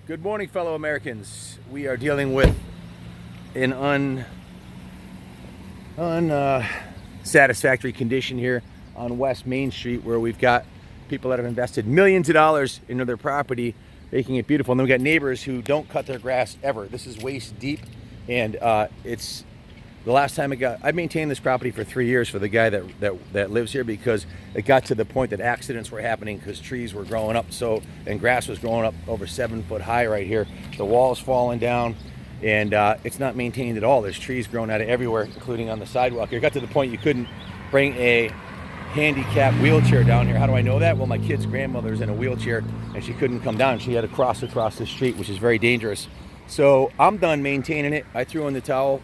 Good morning, fellow Americans. We are dealing with an unsatisfactory condition here on West Main Street, where we've got people that have invested millions of dollars into their property, making it beautiful. And then we got neighbors who don't cut their grass ever. This is waist deep, and it's the last time I maintained this property for 3 years for the guy that lives here, because it got to the point that accidents were happening because trees were growing up and grass was growing up over 7 foot high right here. The wall's falling down, and it's not maintained at all. There's trees growing out of everywhere, including on the sidewalk. It got to the point you couldn't bring a handicapped wheelchair down here. How do I know that? Well, my kid's grandmother's in a wheelchair and she couldn't come down. She had to cross across the street, which is very dangerous. So I'm done maintaining it. I threw in the towel.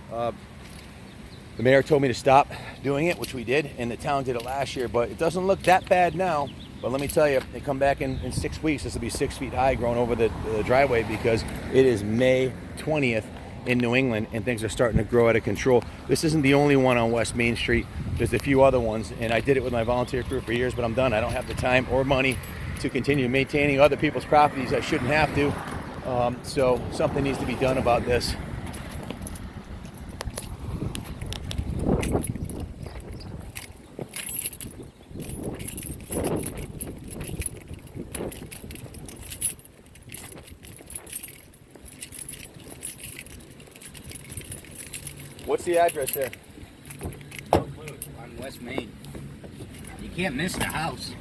The mayor told me to stop doing it, which we did, and the town did it last year, but it doesn't look that bad now. But let me tell you, they come back in 6 weeks. This will be 6 feet high growing over the driveway, because it is May 20th in New England and things are starting to grow out of control. This isn't the only one on West Main Street. There's a few other ones, and I did it with my volunteer crew for years, but I'm done. I don't have the time or money to continue maintaining other people's properties. I shouldn't have to. So something needs to be done about this. What's the address there? Rockville on West Main. You can't miss the house.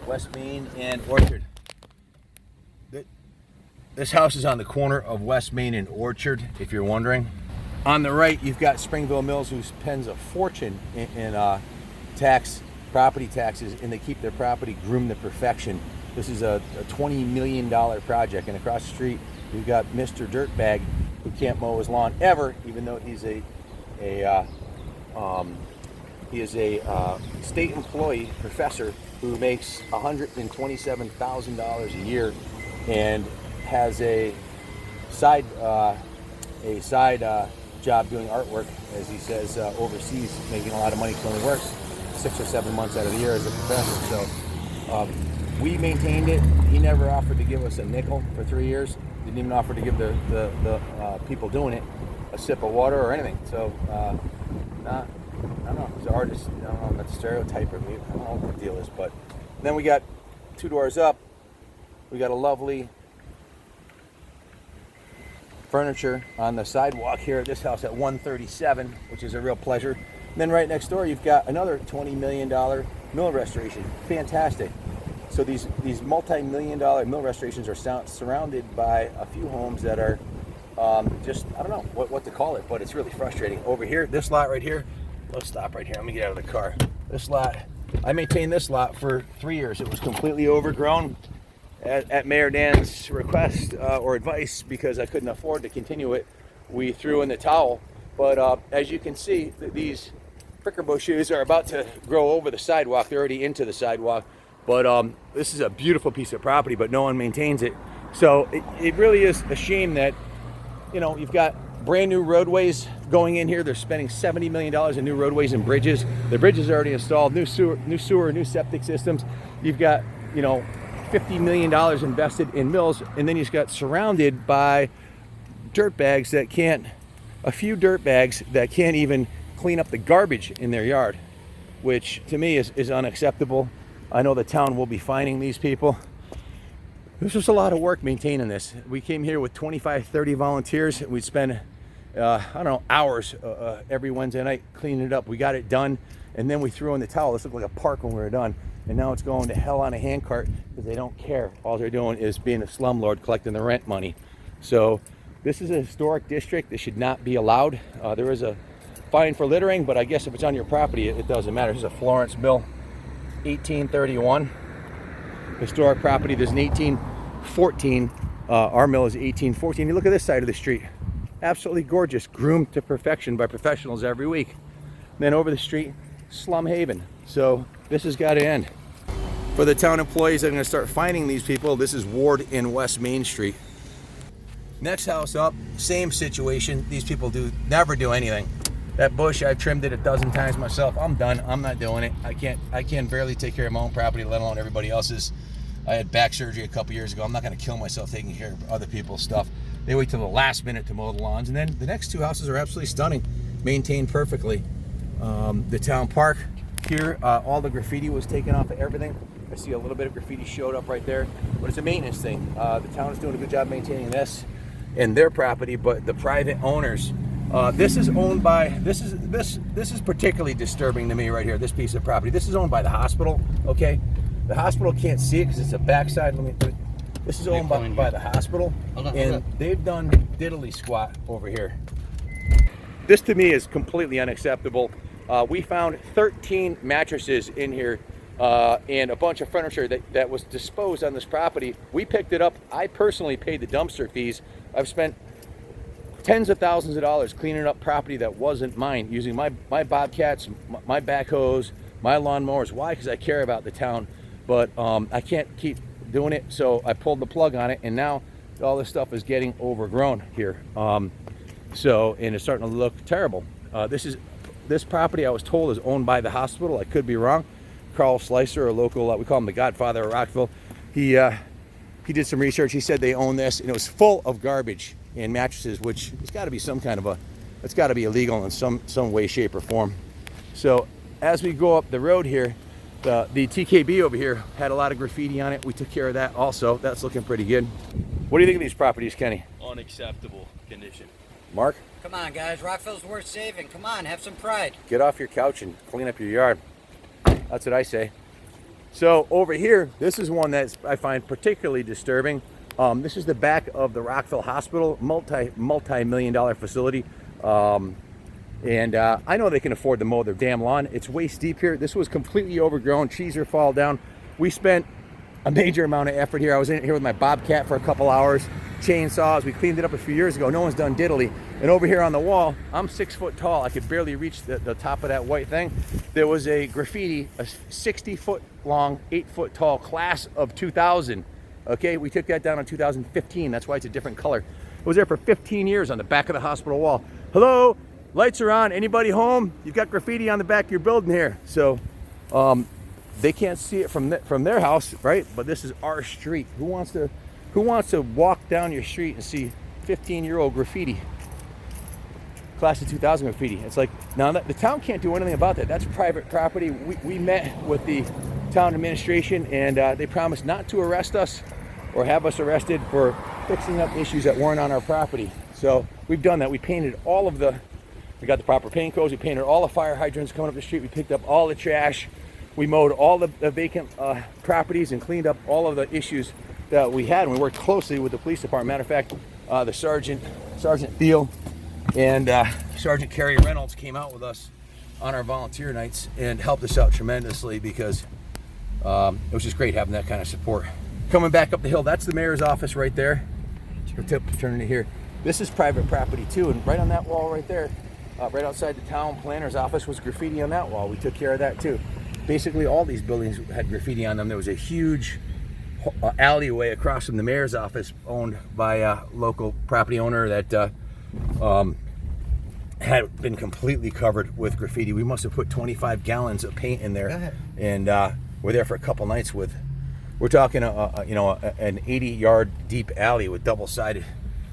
West Main and Orchard. This house is on the corner of West Main and Orchard, if you're wondering. On the right, you've got Springville Mills, who spends a fortune in property taxes, and they keep their property groomed to perfection. This is a $20 million project, and across the street, you've got Mr. Dirtbag, who can't mow his lawn ever, even though he is a state employee professor who makes $127,000 a year and has a side job doing artwork, as he says, overseas, making a lot of money. He only works 6 or 7 months out of the year as a professor. So we maintained it. He never offered to give us a nickel for 3 years. Didn't even offer to give the people doing it a sip of water or anything. So, I don't know. He's an artist. I don't know. That's a stereotype. I don't know what the deal is. But then we got 2 doors up. We got a lovely furniture on the sidewalk here at this house at 137, which is a real pleasure. And then right next door, you've got another $20 million mill restoration. Fantastic. So these multi-million-dollar mill restorations are surrounded by a few homes that are just, I don't know what to call it, but it's really frustrating. Over here, this lot right here, let's stop right here. Let me get out of the car. This lot, I maintained this lot for 3 years. It was completely overgrown. At Mayor Dan's request or advice, because I couldn't afford to continue it, we threw in the towel. But as you can see, these pricker bushes are about to grow over the sidewalk. They're already into the sidewalk. But this is a beautiful piece of property, but no one maintains it. So it really is a shame that, you know, you've got brand new roadways going in here. They're spending $70 million in new roadways and bridges. The bridges are already installed, new sewer, new septic systems. You've got, you know, $50 million invested in mills, and then you've got surrounded by dirtbags that can't even clean up the garbage in their yard, which to me is unacceptable. I know the town will be fining these people. This was a lot of work maintaining this. We came here with 25, 30 volunteers. We'd spend, I don't know, hours every Wednesday night cleaning it up. We got it done, and then we threw in the towel. This looked like a park when we were done. And now it's going to hell on a handcart because they don't care. All they're doing is being a slumlord, collecting the rent money. So this is a historic district. This should not be allowed. There is a fine for littering, but I guess if it's on your property, it doesn't matter. This is a Florence Mill, 1831. Historic property. There's an 1814. Our mill is 1814. You look at this side of the street. Absolutely gorgeous. Groomed to perfection by professionals every week. And then over the street, Slum Haven. So this has got to end. For the town employees that are going to start fining these people, this is Ward in West Main Street. Next house up, same situation. These people never do anything. That bush, I've trimmed it a dozen times myself. I'm done. I'm not doing it. I can't barely take care of my own property, let alone everybody else's. I had back surgery a couple years ago. I'm not going to kill myself taking care of other people's stuff. They wait till the last minute to mow the lawns. And then the next two houses are absolutely stunning, maintained perfectly. The town park here, all the graffiti was taken off of everything. I see a little bit of graffiti showed up right there, but it's a maintenance thing. The town is doing a good job maintaining this and their property, but the private owners, this is owned by, this is particularly disturbing to me right here, this piece of property. This is owned by the hospital, okay? The hospital can't see it because it's a backside. This is owned by the hospital, and they've done diddly squat over here. This to me is completely unacceptable. We found 13 mattresses in here and a bunch of furniture that was disposed on this property. We picked it up. I personally paid the dumpster fees. I've spent tens of thousands of dollars cleaning up property that wasn't mine, using my bobcats, my backhoes, my lawnmowers. Why? Because I care about the town, but I can't keep doing it, so I pulled the plug on it, and now all this stuff is getting overgrown here. And it's starting to look terrible. This property, I was told, is owned by the hospital. I could be wrong. Carl Slicer, a local, we call him the Godfather of Rockville. He did some research. He said they own this, and it was full of garbage and mattresses, which it's got to be some kind of it's got to be illegal in some way, shape, or form. So as we go up the road here, the TKB over here had a lot of graffiti on it. We took care of that also. That's looking pretty good. What do you think of these properties, Kenny? Unacceptable condition. Mark? Come on, guys. Rockville's worth saving. Come on, have some pride. Get off your couch and clean up your yard. That's what I say. So over here, this is one that I find particularly disturbing. This is the back of the Rockville Hospital, multi-million-dollar facility. I know they can afford to mow their damn lawn. It's waist deep here. This was completely overgrown. Trees are fall down. We spent a major amount of effort here. I was in here with my bobcat for a couple hours, chainsaws. We cleaned it up a few years ago. No one's done diddly. And over here on the wall, I'm 6 foot tall. I could barely reach the top of that white thing. There was a graffiti, a 60-foot long, 8-foot tall class of 2000. Okay, we took that down in 2015. That's why it's a different color. It was there for 15 years on the back of the hospital wall. Hello, lights are on. Anybody home? You've got graffiti on the back of your building here. So they can't see it from their house, right? But this is our street. Who wants to walk down your street and see 15-year-old graffiti? Class of 2000 graffiti. It's like, now the town can't do anything about that. That's private property. We met with the town administration, and they promised not to arrest us or have us arrested for fixing up issues that weren't on our property. So we've done that. We painted we got the proper paint codes. We painted all the fire hydrants coming up the street. We picked up all the trash. We mowed all the vacant properties and cleaned up all of the issues that we had. And we worked closely with the police department. Matter of fact, the Sergeant Thiel and Sergeant Carrie Reynolds came out with us on our volunteer nights and helped us out tremendously, because it was just great having that kind of support. Coming back up the hill, that's the mayor's office right there. Turning it here. This is private property too, and right on that wall right there, right outside the town planner's office, was graffiti on that wall. We took care of that too. Basically all these buildings had graffiti on them. There was a huge alleyway across from the mayor's office owned by a local property owner that had been completely covered with graffiti. We must have put 25 gallons of paint in there, and we're there for a couple nights with, we're talking an 80-yard deep alley with double-sided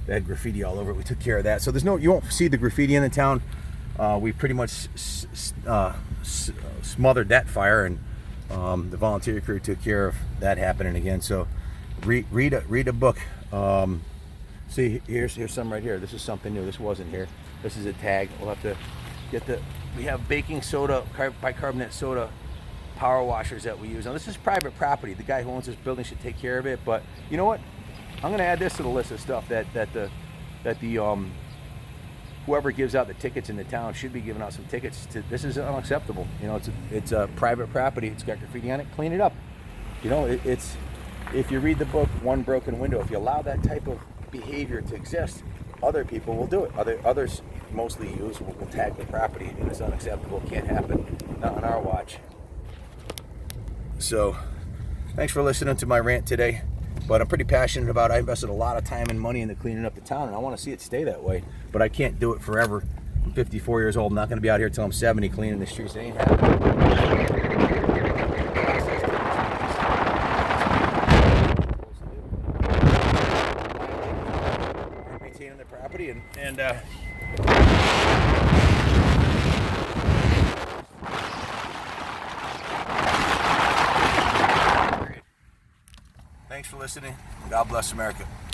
that had graffiti all over it. We took care of that. So you won't see the graffiti in the town. We pretty much smothered that fire, and the volunteer crew took care of that happening again. So read a book. See, here's some right here. This is something new. This wasn't here. This is a tag. We'll have to get we have baking soda, bicarbonate soda power washers that we use. Now this is private property. The guy who owns this building should take care of it, but you know what? I'm gonna add this to the list of stuff that whoever gives out the tickets in the town should be giving out some tickets to. This is unacceptable. You know, it's a private property. It's got graffiti on it. Clean it up. You know, it's if you read the book One Broken Window, if you allow that type of behavior to exist, other people will do it. Others, mostly youths, will tag the property, and it's unacceptable. It can't happen. Not on our watch. So, thanks for listening to my rant today. But I'm pretty passionate about it. I invested a lot of time and money into cleaning up the town, and I want to see it stay that way. But I can't do it forever. I'm 54 years old. I'm not going to be out here till I'm 70 cleaning the streets. It ain't happening. maintaining their property and thanks for listening. God bless America.